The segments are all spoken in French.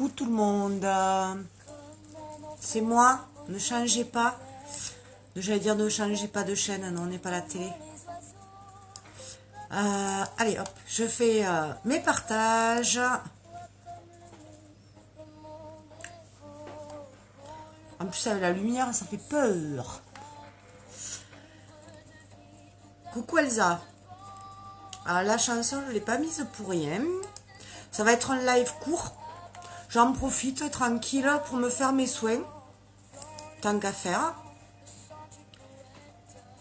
Coucou tout le monde. C'est moi. Ne changez pas. J'allais dire ne changez pas de chaîne. Non, on n'est pas à la télé. Allez, hop. Je fais mes partages. En plus, avec la lumière, ça fait peur. Coucou Elsa. Alors, la chanson, je ne l'ai pas mise pour rien. Ça va être un live court. J'en profite tranquille pour me faire mes soins. Tant qu'à faire.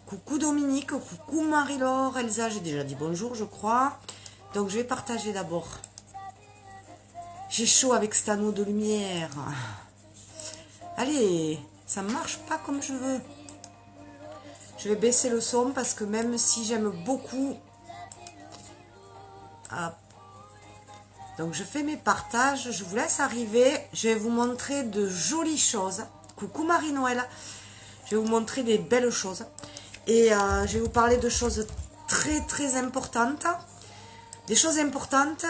Coucou Dominique, coucou Marie-Laure, Elsa, j'ai déjà dit bonjour je crois. Donc je vais partager d'abord. J'ai chaud avec cet anneau de lumière. Allez, ça marche pas comme je veux. Je vais baisser le son parce que même si j'aime beaucoup... Hop. Donc je fais mes partages, je vous laisse arriver. Je vais vous montrer de jolies choses. Coucou Marie-Noël. Je vais vous montrer des belles choses. Et je vais vous parler de choses très très importantes. Des choses importantes,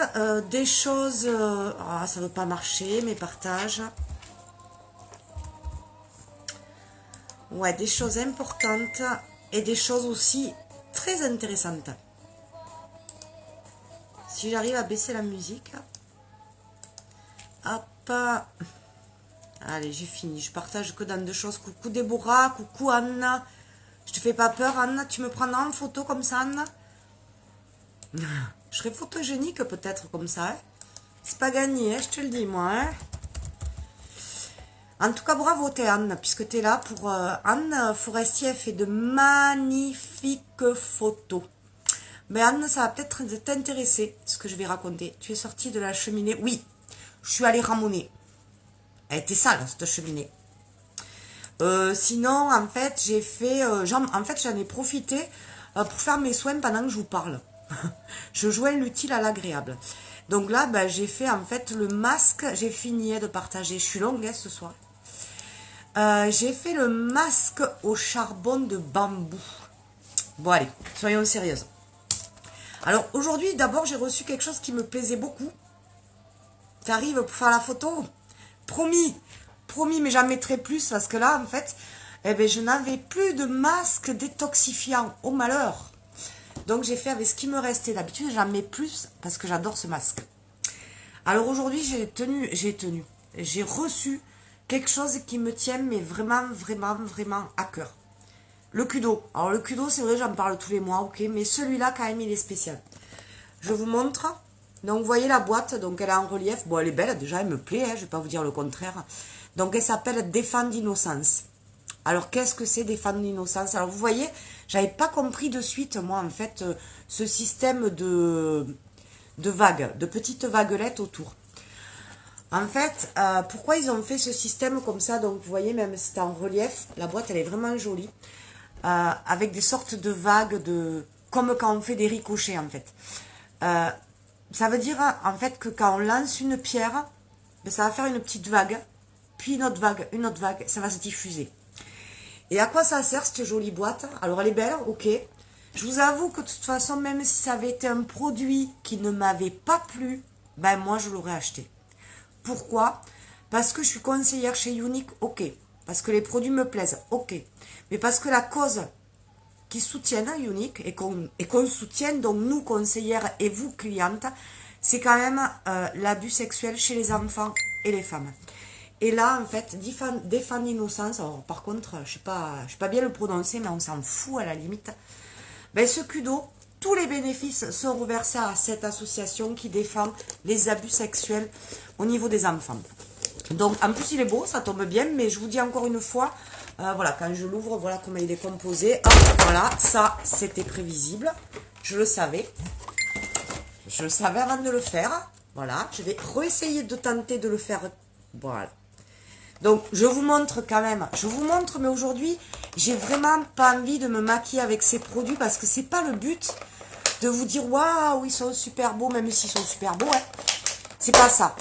des choses... ça ne veut pas marcher, mes partages. Ouais, des choses importantes et des choses aussi très intéressantes. Si j'arrive à baisser la musique. Hop. Allez, j'ai fini. Je partage que dans deux choses. Coucou Déborah, coucou Anna. Je te fais pas peur, Anne? Tu me prendras en photo comme ça, Anne? Je serais photogénique peut-être comme ça. Hein? C'est pas gagné, hein, je te le dis, moi. Hein? En tout cas, bravo, t'es Anne, puisque tu es là pour... Anne Forestier fait de magnifiques photos. Mais Anne, ça va peut-être t'intéresser, ce que je vais raconter. Tu es sortie de la cheminée. Oui, je suis allée ramoner. Elle était sale, cette cheminée. Sinon, en fait, j'ai fait... j'en ai profité pour faire mes soins pendant que je vous parle. Je joins l'utile à l'agréable. Donc là, ben, j'ai fait en fait le masque. J'ai fini de partager. Je suis longue ce soir. J'ai fait le masque au charbon de bambou. Bon, allez, soyons sérieuses. Alors, aujourd'hui, d'abord, j'ai reçu quelque chose qui me plaisait beaucoup. Tu arrives pour faire la photo? Promis. Promis, mais j'en mettrai plus parce que là, en fait, eh ben, je n'avais plus de masque détoxifiant. Au malheur. Donc, j'ai fait avec ce qui me restait. D'habitude, j'en mets plus parce que j'adore ce masque. Alors, aujourd'hui, j'ai reçu quelque chose qui me tient, mais vraiment, vraiment, vraiment à cœur. Le Kudo. Alors, le Kudo, c'est vrai, j'en parle tous les mois, ok, mais celui-là, quand même, il est spécial. Je vous montre. Donc, vous voyez la boîte, donc elle est en relief. Bon, elle est belle, déjà, elle me plaît, hein, je ne vais pas vous dire le contraire. Donc, elle s'appelle Défense d'innocence. Alors, qu'est-ce que c'est Défense d'innocence? Alors, vous voyez, j'avais pas compris de suite, moi, en fait, ce système de vagues, de petites vaguelettes autour. En fait, pourquoi ils ont fait ce système comme ça? Donc, vous voyez, même si c'est en relief, la boîte, elle est vraiment jolie. Avec des sortes de vagues, comme quand on fait des ricochets, en fait. Ça veut dire, en fait, que quand on lance une pierre, ben, ça va faire une petite vague, puis une autre vague, ça va se diffuser. Et à quoi ça sert, cette jolie boîte? Alors, elle est belle, ok. Je vous avoue que de toute façon, même si ça avait été un produit qui ne m'avait pas plu, ben moi, je l'aurais acheté. Pourquoi? Parce que je suis conseillère chez Unique, ok. Parce que les produits me plaisent, ok. Mais parce que la cause qui soutiennent Unique et qu'on soutienne, donc nous conseillères et vous clientes, c'est quand même l'abus sexuel chez les enfants et les femmes. Et là, en fait, Défense d'innocence, alors par contre, je ne sais pas bien le prononcer, mais on s'en fout à la limite. Ben, ce Kudo, tous les bénéfices sont reversés à cette association qui défend les abus sexuels au niveau des enfants. Donc, en plus, il est beau, ça tombe bien, mais je vous dis encore une fois, voilà, quand je l'ouvre, voilà comment il est composé. Hop, voilà, ça, c'était prévisible. Je le savais. Je le savais avant de le faire. Voilà, je vais réessayer de tenter de le faire. Voilà. Donc, je vous montre quand même. Je vous montre, mais aujourd'hui, j'ai vraiment pas envie de me maquiller avec ces produits parce que c'est pas le but de vous dire, waouh, ils sont super beaux, même s'ils sont super beaux, hein. C'est pas ça.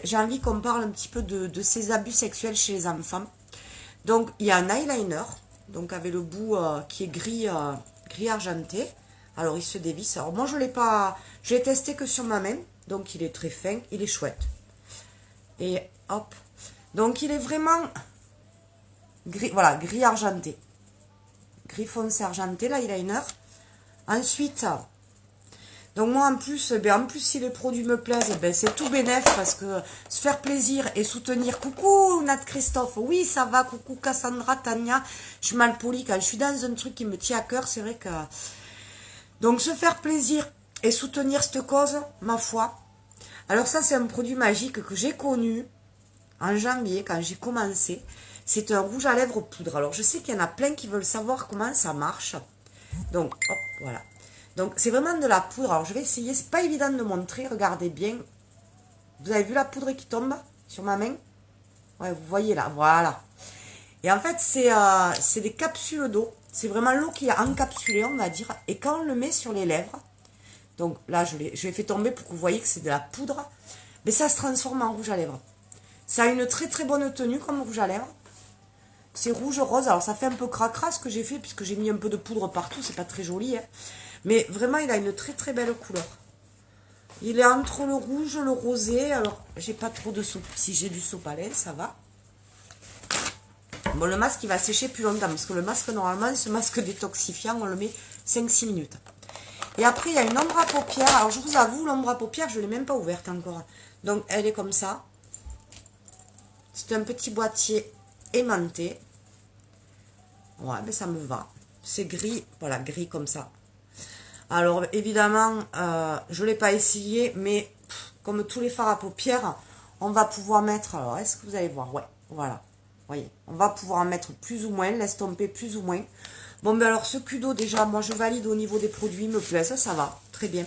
J'ai envie qu'on parle un petit peu de ces abus sexuels chez les enfants. Donc, il y a un eyeliner, donc avec le bout qui est gris argenté. Alors, il se dévisse. Alors, moi, je l'ai testé que sur ma main, donc il est très fin, il est chouette. Et hop. Donc il est vraiment gris, voilà, gris argenté. Gris foncé argenté, l'eyeliner. Ensuite, donc moi en plus, si les produits me plaisent, c'est tout bénef parce que se faire plaisir et soutenir. Coucou Nat Christophe, oui ça va, coucou Cassandra, Tania, je suis mal polie quand je suis dans un truc qui me tient à cœur, c'est vrai que... Donc se faire plaisir et soutenir cette cause, ma foi. Alors ça c'est un produit magique que j'ai connu en janvier quand j'ai commencé. C'est un rouge à lèvres poudre. Alors je sais qu'il y en a plein qui veulent savoir comment ça marche. Donc hop, voilà. Donc c'est vraiment de la poudre. Alors je vais essayer, c'est pas évident de montrer, regardez bien. Vous avez vu la poudre qui tombe sur ma main? Ouais, vous voyez là, voilà. Et en fait c'est des capsules d'eau. C'est vraiment l'eau qui est encapsulée, on va dire. Et quand on le met sur les lèvres, donc là je l'ai fait tomber pour que vous voyez que c'est de la poudre, mais ça se transforme en rouge à lèvres. Ça a une très très bonne tenue comme rouge à lèvres. C'est rouge rose, alors ça fait un peu cracra ce que j'ai fait puisque j'ai mis un peu de poudre partout, c'est pas très joli, hein. Mais vraiment il a une très très belle couleur. Il est entre le rouge, le rosé, alors j'ai pas trop de soupe, si j'ai du sopalin ça va. Bon, le masque il va sécher plus longtemps parce que le masque normalement, ce masque détoxifiant, on le met 5-6 minutes. Et après il y a une ombre à paupières, alors je vous avoue l'ombre à paupières je l'ai même pas ouverte encore. Donc elle est comme ça. C'est un petit boîtier aimanté. Ouais, mais ça me va. C'est gris, voilà, gris comme ça. Alors, évidemment, je ne l'ai pas essayé, mais comme tous les fards à paupières, on va pouvoir mettre... Alors, est-ce que vous allez voir? Ouais, voilà. Voyez, on va pouvoir en mettre plus ou moins, l'estomper plus ou moins. Bon, ben alors, ce Kudo, déjà, moi, je valide au niveau des produits, me plaisent, ça va, très bien.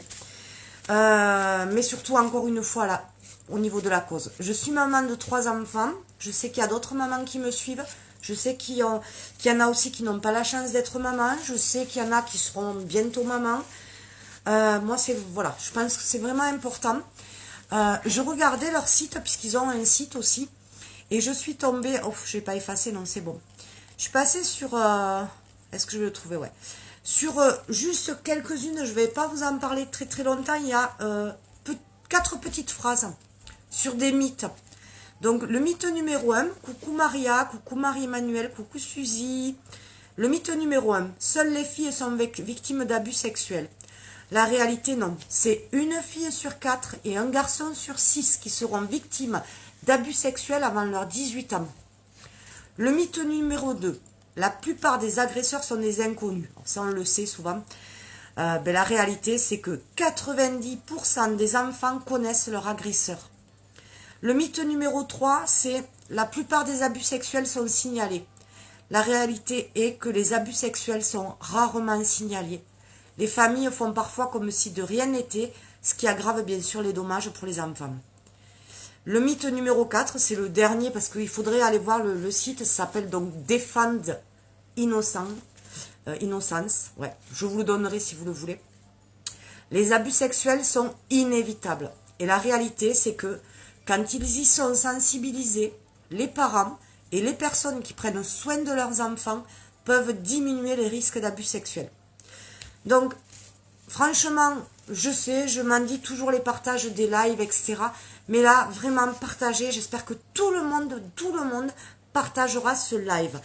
Mais surtout, encore une fois, là, au niveau de la cause. Je suis maman de 3 enfants. Je sais qu'il y a d'autres mamans qui me suivent. Je sais qu'il y en a aussi qui n'ont pas la chance d'être maman. Je sais qu'il y en a qui seront bientôt maman. Moi, voilà, je pense que c'est vraiment important. Je regardais leur site, puisqu'ils ont un site aussi. Et je suis tombée... Oh, je n'ai pas effacé, non, c'est bon. Je suis passée sur... Est-ce que je vais le trouver? Ouais. Sur juste quelques-unes, je ne vais pas vous en parler très très longtemps. Il y a 4 petites phrases sur des mythes. Donc, le mythe numéro 1, coucou Maria, coucou Marie-Emmanuel, coucou Suzy. Le mythe numéro 1, seules les filles sont victimes d'abus sexuels. La réalité, non. C'est une fille sur 4 et un garçon sur 6 qui seront victimes d'abus sexuels avant leurs 18 ans. Le mythe numéro 2, la plupart des agresseurs sont des inconnus. Ça, on le sait souvent. La réalité, c'est que 90% des enfants connaissent leur agresseur. Le mythe numéro 3, c'est la plupart des abus sexuels sont signalés. La réalité est que les abus sexuels sont rarement signalés. Les familles font parfois comme si de rien n'était, ce qui aggrave bien sûr les dommages pour les enfants. Le mythe numéro 4, c'est le dernier parce qu'il faudrait aller voir le site, ça s'appelle donc Defend Innocence. Ouais, je vous le donnerai si vous le voulez. Les abus sexuels sont inévitables. Et la réalité, c'est que quand ils y sont sensibilisés, les parents et les personnes qui prennent soin de leurs enfants peuvent diminuer les risques d'abus sexuels. Donc, franchement, je sais, je m'en dis toujours les partages des lives, etc. Mais là, vraiment, partagez. J'espère que tout le monde partagera ce live.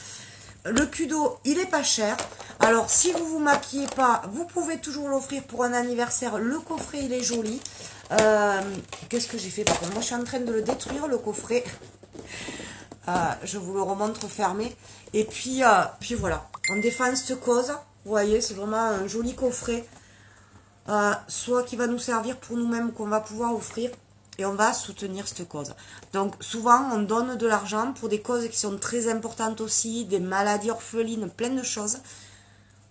Le Kudo, il est pas cher. Alors, si vous vous maquillez pas, vous pouvez toujours l'offrir pour un anniversaire. Le coffret, il est joli. Qu'est-ce que j'ai fait? Par contre, moi, je suis en train de le détruire, le coffret. Je vous le remontre fermé. Et puis voilà. On défend cette cause. Vous voyez, c'est vraiment un joli coffret. Soit qui va nous servir pour nous-mêmes, qu'on va pouvoir offrir. Et on va soutenir cette cause. Donc, souvent, on donne de l'argent pour des causes qui sont très importantes aussi, des maladies orphelines, plein de choses.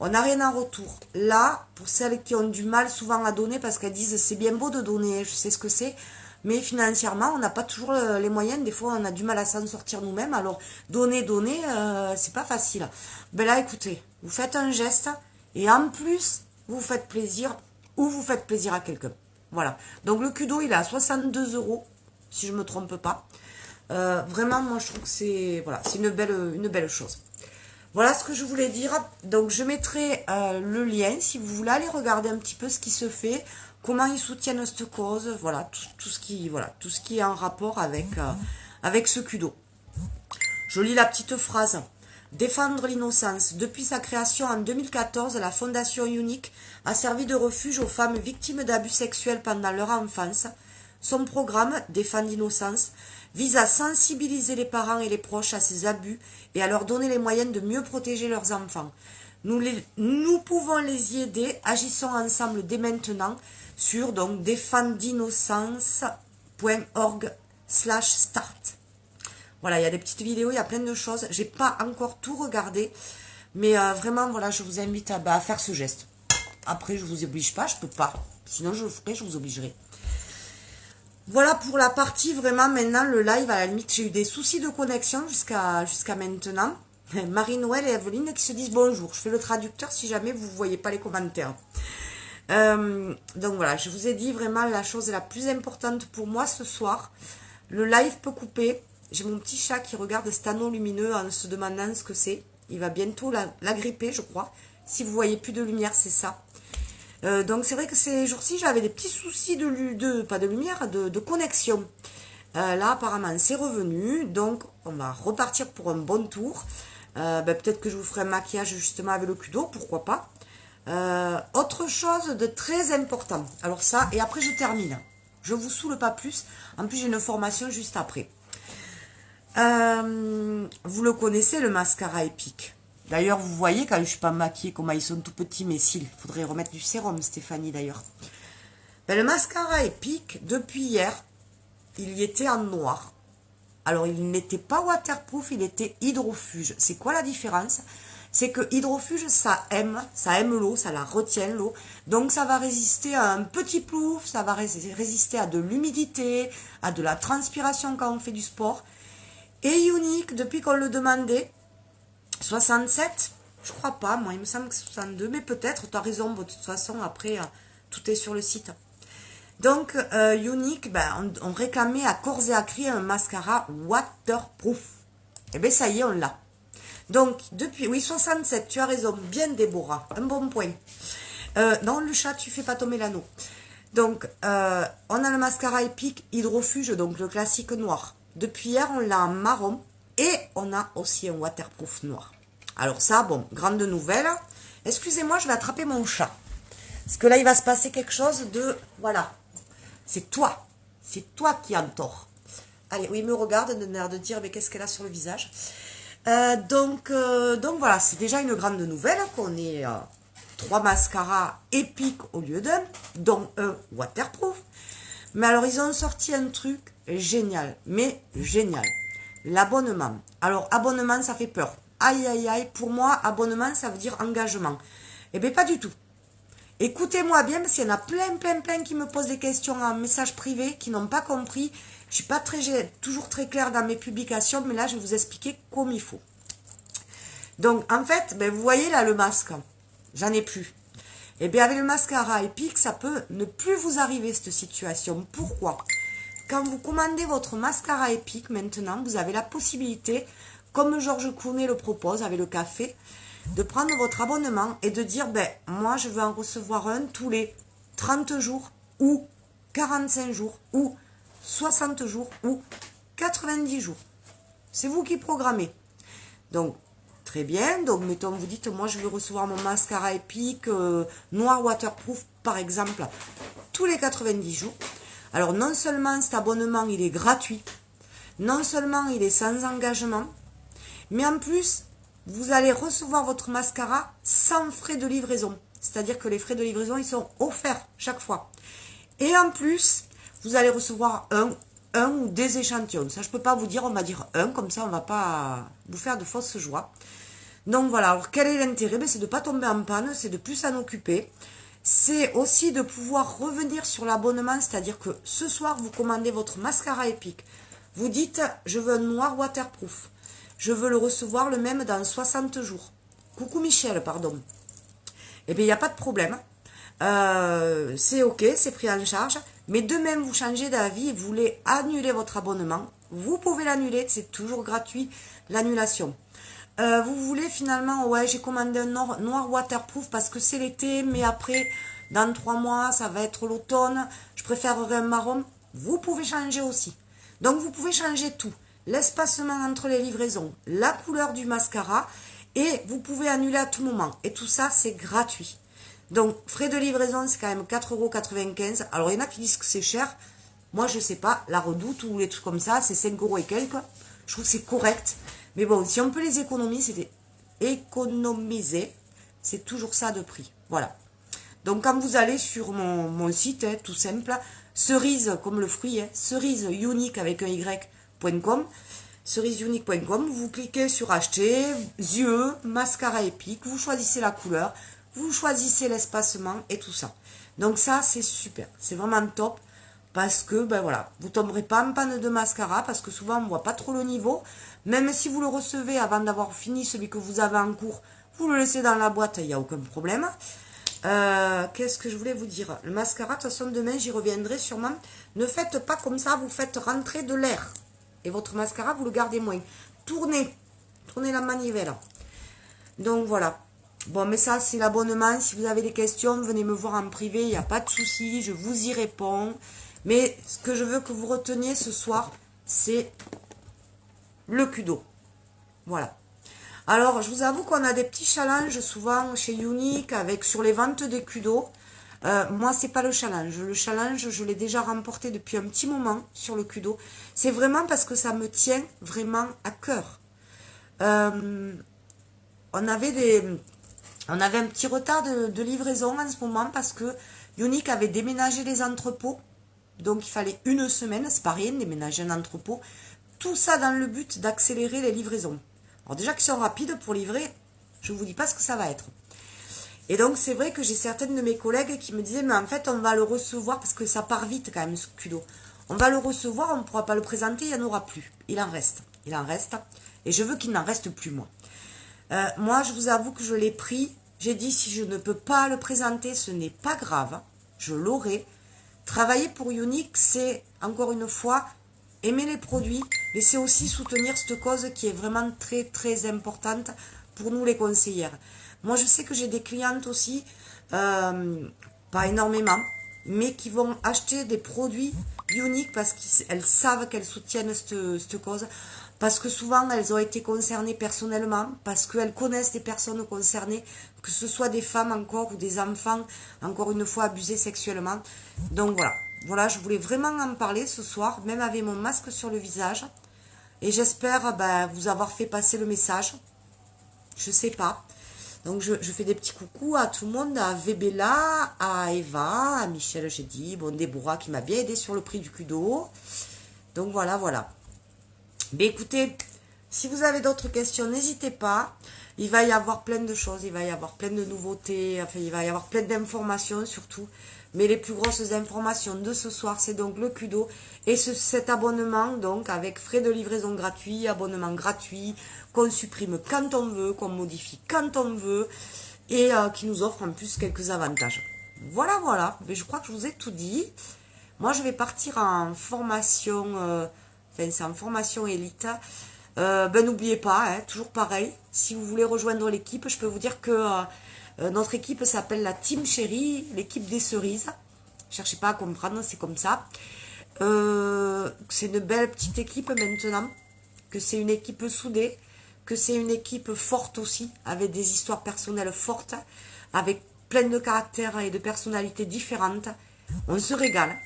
On n'a rien en retour. Là, pour celles qui ont du mal souvent à donner, parce qu'elles disent, c'est bien beau de donner, je sais ce que c'est, mais financièrement, on n'a pas toujours les moyens. Des fois, on a du mal à s'en sortir nous-mêmes. Alors, donner, c'est pas facile. Ben là, écoutez, vous faites un geste, et en plus, vous faites plaisir, ou vous faites plaisir à quelqu'un. Voilà. Donc le Kudo, il est à 62 €, si je ne me trompe pas. Vraiment, moi, je trouve que c'est voilà, c'est une belle chose. Voilà ce que je voulais dire. Donc, je mettrai le lien, si vous voulez aller regarder un petit peu ce qui se fait. comment ils soutiennent cette cause, voilà, tout ce qui est en rapport avec ce Kudo. Je lis la petite phrase. Défendre l'innocence. Depuis sa création en 2014, la Fondation Unique a servi de refuge aux femmes victimes d'abus sexuels pendant leur enfance. Son programme, Défendre l'innocence, vise à sensibiliser les parents et les proches à ces abus et à leur donner les moyens de mieux protéger leurs enfants. Nous pouvons les y aider, agissons ensemble dès maintenant sur donc défendinnocence.org/start. Voilà, il y a des petites vidéos, il y a plein de choses. J'ai pas encore tout regardé, mais vraiment, voilà, je vous invite à faire ce geste. Après, je vous oblige pas, je peux pas. Sinon, je le ferai, je vous obligerai. Voilà pour la partie, vraiment, maintenant, le live, à la limite, j'ai eu des soucis de connexion jusqu'à maintenant. Marie-Noël et Evelyne qui se disent bonjour. Je fais le traducteur si jamais vous ne voyez pas les commentaires. Donc voilà, je vous ai dit vraiment la chose la plus importante pour moi ce soir. Le live peut couper. J'ai mon petit chat qui regarde cet anneau lumineux en se demandant ce que c'est. Il va bientôt l'agripper, je crois. Si vous voyez plus de lumière, c'est ça. Donc c'est vrai que ces jours-ci, j'avais des petits soucis pas de lumière, de connexion. Là, apparemment, c'est revenu. Donc, on va repartir pour un bon tour. Peut-être que je vous ferai un maquillage justement avec le Kudo, pourquoi pas. Autre chose de très important. Alors ça, et après je termine. Je vous saoule pas plus. En plus, j'ai une formation juste après. Vous le connaissez, le mascara épique. D'ailleurs, vous voyez quand je suis pas maquillée, comment ils sont tout petits mes cils. Il faudrait remettre du sérum, Stéphanie, d'ailleurs. Le mascara épique, depuis hier, il y était en noir. Alors, il n'était pas waterproof, il était hydrofuge. C'est quoi la différence? C'est que hydrofuge, ça aime l'eau, ça la retient l'eau. Donc, ça va résister à un petit plouf, ça va résister à de l'humidité, à de la transpiration quand on fait du sport. Et Unique, depuis qu'on le demandait, 67, je crois pas, moi il me semble que c'est 62, mais peut-être, tu as raison, de toute façon, après, tout est sur le site. Donc, Unique, on réclamait à corps et à cri un mascara waterproof. Et bien, ça y est, on l'a. Donc, depuis, oui, 67, tu as raison, bien Déborah, un bon point. Non, le chat, tu fais pas tomber l'anneau. Donc, on a le mascara épique hydrofuge, donc le classique noir. Depuis hier, on l'a en marron et on a aussi un waterproof noir. Alors ça, bon, grande nouvelle. Excusez-moi, je vais attraper mon chat. Parce que là, il va se passer quelque chose de... Voilà. C'est toi qui as tort. Allez, oui, il me regarde, de l'air de dire, mais qu'est-ce qu'elle a sur le visage. Donc voilà, c'est déjà une grande nouvelle qu'on ait 3 mascaras épiques au lieu d'un, dont un waterproof. Mais alors, ils ont sorti un truc génial, mais génial. L'abonnement. Alors, abonnement, ça fait peur. Aïe, aïe, aïe. Pour moi, abonnement, ça veut dire engagement. Eh bien, pas du tout. Écoutez-moi bien, parce qu'il y en a plein qui me posent des questions en message privé, qui n'ont pas compris. Je suis pas toujours très claire dans mes publications, mais là, je vais vous expliquer comme il faut. Donc, en fait, vous voyez là le masque. J'en ai plus. Et bien, avec le mascara épique, ça peut ne plus vous arriver, cette situation. Pourquoi? Quand vous commandez votre mascara épique, maintenant, vous avez la possibilité, comme Georges Clooney le propose avec le café, de prendre votre abonnement et de dire, moi, je veux en recevoir un tous les 30 jours, ou 45 jours, ou 60 jours, ou 90 jours. C'est vous qui programmez. Donc, très bien. Donc, mettons, vous dites, moi, je veux recevoir mon mascara épique noir waterproof, par exemple, tous les 90 jours. Alors, non seulement cet abonnement, il est gratuit, non seulement il est sans engagement, mais en plus, vous allez recevoir votre mascara sans frais de livraison. C'est-à-dire que les frais de livraison, ils sont offerts chaque fois. Et en plus, vous allez recevoir un ou des échantillons. Ça, je ne peux pas vous dire, on va dire un, comme ça, on ne va pas vous faire de fausses joies. Donc voilà, alors quel est l'intérêt? C'est de ne pas tomber en panne, c'est de plus s'en occuper. C'est aussi de pouvoir revenir sur l'abonnement, c'est-à-dire que ce soir, vous commandez votre mascara épique. Vous dites, je veux un noir waterproof. Je veux le recevoir le même dans 60 jours. Coucou Michel, pardon. Eh bien, il n'y a pas de problème. C'est ok, c'est pris en charge. Mais de même, vous changez d'avis et vous voulez annuler votre abonnement. Vous pouvez l'annuler, c'est toujours gratuit, l'annulation. Vous voulez finalement, ouais, j'ai commandé un noir waterproof parce que c'est l'été, mais après, dans 3 mois, ça va être l'automne, je préférerais un marron. Vous pouvez changer aussi. Donc, vous pouvez changer tout. L'espacement entre les livraisons, la couleur du mascara, et vous pouvez annuler à tout moment. Et tout ça, c'est gratuit. Donc, frais de livraison, c'est quand même 4,95 €. Alors, il y en a qui disent que c'est cher. Moi, je sais pas. La Redoute ou les trucs comme ça, c'est 5 € et quelques. Je trouve que c'est correct. Mais bon, si on peut les économiser, c'est toujours ça de prix. Voilà. Donc, quand vous allez sur mon site, tout simple, cerise, comme le fruit, cerise unique avec un y.com, ceriseunique.com, vous cliquez sur acheter, yeux, mascara épique, vous choisissez la couleur, vous choisissez l'espacement et tout ça. Donc ça, c'est super. C'est vraiment top. Parce que, ben voilà, vous tomberez pas en panne de mascara, parce que souvent, on voit pas trop le niveau. Même si vous le recevez avant d'avoir fini celui que vous avez en cours, vous le laissez dans la boîte, il n'y a aucun problème. Qu'est-ce que je voulais vous dire? Le mascara, de toute façon, demain, j'y reviendrai sûrement. Ne faites pas comme ça, vous faites rentrer de l'air. Et votre mascara, vous le gardez moins. Tournez la manivelle. Donc, voilà. Bon, mais ça, c'est l'abonnement. Si vous avez des questions, venez me voir en privé, il n'y a pas de souci, je vous y réponds. Mais ce que je veux que vous reteniez ce soir, c'est le Kudo. Voilà. Alors, je vous avoue qu'on a des petits challenges souvent chez Unique avec sur les ventes des Kudo. Moi, c'est pas le challenge. Le challenge, je l'ai déjà remporté depuis un petit moment sur le Kudo. C'est vraiment parce que ça me tient vraiment à cœur. On avait un petit retard de livraison en ce moment parce que Unique avait déménagé les entrepôts. Donc, il fallait une semaine, c'est pas rien, déménager un entrepôt. Tout ça dans le but d'accélérer les livraisons. Alors déjà qu'ils sont rapides pour livrer, je ne vous dis pas ce que ça va être. Et donc, c'est vrai que j'ai certaines de mes collègues qui me disaient, mais en fait, on va le recevoir, parce que ça part vite quand même, ce Kudo. On va le recevoir, on ne pourra pas le présenter, il n'y en aura plus. Il en reste. Et je veux qu'il n'en reste plus, moi. Moi, je vous avoue que je l'ai pris. J'ai dit, si je ne peux pas le présenter, ce n'est pas grave. Je l'aurai. Travailler pour Unique, c'est, encore une fois, aimer les produits, mais c'est aussi soutenir cette cause qui est vraiment très, très importante pour nous, les conseillères. Moi, je sais que j'ai des clientes aussi, pas énormément, mais qui vont acheter des produits Unique parce qu'elles savent qu'elles soutiennent cette cause, parce que souvent, elles ont été concernées personnellement, parce qu'elles connaissent des personnes concernées, que ce soit des femmes encore ou des enfants, encore une fois, abusés sexuellement. Donc voilà. Voilà, je voulais vraiment en parler ce soir, même avec mon masque sur le visage. Et j'espère vous avoir fait passer le message. Je sais pas. Donc je fais des petits coucous à tout le monde, à Vébella, à Eva, à Michel, j'ai dit, bon, Déborah qui m'a bien aidé sur le prix du Kudo. Donc voilà. Mais écoutez, si vous avez d'autres questions, n'hésitez pas. Il va y avoir plein de choses, il va y avoir plein de nouveautés, enfin il va y avoir plein d'informations surtout. Mais les plus grosses informations de ce soir, c'est donc le Kudo et cet abonnement, donc avec frais de livraison gratuits, abonnement gratuit, qu'on supprime quand on veut, qu'on modifie quand on veut, et qui nous offre en plus quelques avantages. Voilà. Mais je crois que je vous ai tout dit. Moi, je vais partir en formation, c'est en formation élite. N'oubliez pas, toujours pareil, si vous voulez rejoindre l'équipe, je peux vous dire que notre équipe s'appelle la Team Chérie, l'équipe des cerises. Cherchez pas à comprendre, c'est comme ça. C'est une belle petite équipe maintenant, que c'est une équipe soudée, que c'est une équipe forte aussi, avec des histoires personnelles fortes, avec plein de caractères et de personnalités différentes. On se régale.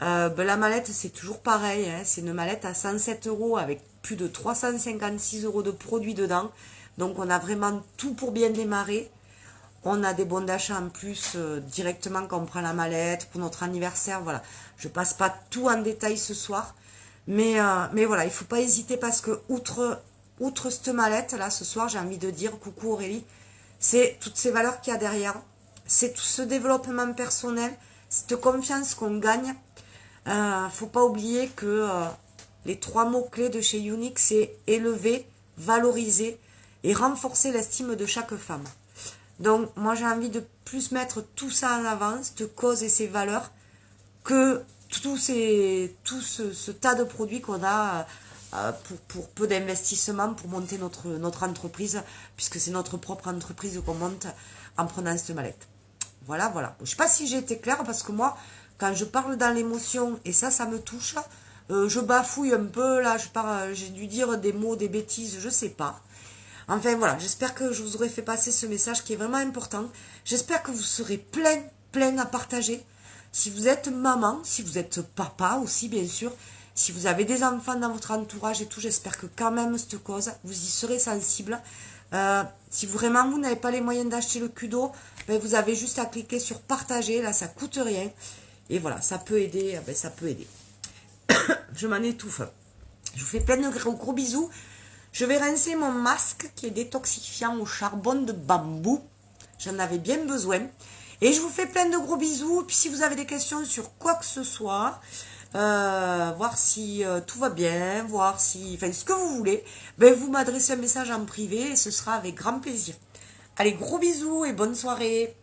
La mallette, c'est toujours pareil, c'est une mallette à 107 € avec plus de 356 € de produits dedans. Donc on a vraiment tout pour bien démarrer. On a des bons d'achat en plus directement quand on prend la mallette pour notre anniversaire. Voilà, je passe pas tout en détail ce soir. Mais voilà, il faut pas hésiter parce que outre cette mallette là ce soir, j'ai envie de dire coucou Aurélie, c'est toutes ces valeurs qu'il y a derrière. C'est tout ce développement personnel, cette confiance qu'on gagne. Faut pas oublier que les 3 mots-clés de chez Unique, c'est élever, valoriser et renforcer l'estime de chaque femme. Donc, moi, j'ai envie de plus mettre tout ça en avant, cette cause et ces valeurs, que tout ce tas de produits qu'on a pour peu d'investissement pour monter notre entreprise, puisque c'est notre propre entreprise qu'on monte en prenant cette mallette. Voilà, voilà. Je sais pas si j'ai été claire, parce que moi, quand je parle dans l'émotion, et ça me touche, je bafouille un peu, là, j'ai dû dire des mots, des bêtises, je sais pas. Enfin voilà, j'espère que je vous aurai fait passer ce message qui est vraiment important. J'espère que vous serez plein à partager. Si vous êtes maman, si vous êtes papa aussi bien sûr, si vous avez des enfants dans votre entourage et tout, j'espère que quand même cette cause, vous y serez sensible. Si vraiment vous n'avez pas les moyens d'acheter le kudo, ben vous avez juste à cliquer sur partager, là ça coûte rien. Et voilà, ça peut aider, ben ça peut aider. Je m'en étouffe. Je vous fais plein de gros bisous. Je vais rincer mon masque qui est détoxifiant au charbon de bambou. J'en avais bien besoin. Et je vous fais plein de gros bisous. Puis si vous avez des questions sur quoi que ce soit, voir si tout va bien, voir si... Enfin, ce que vous voulez, ben, vous m'adressez un message en privé et ce sera avec grand plaisir. Allez, gros bisous et bonne soirée.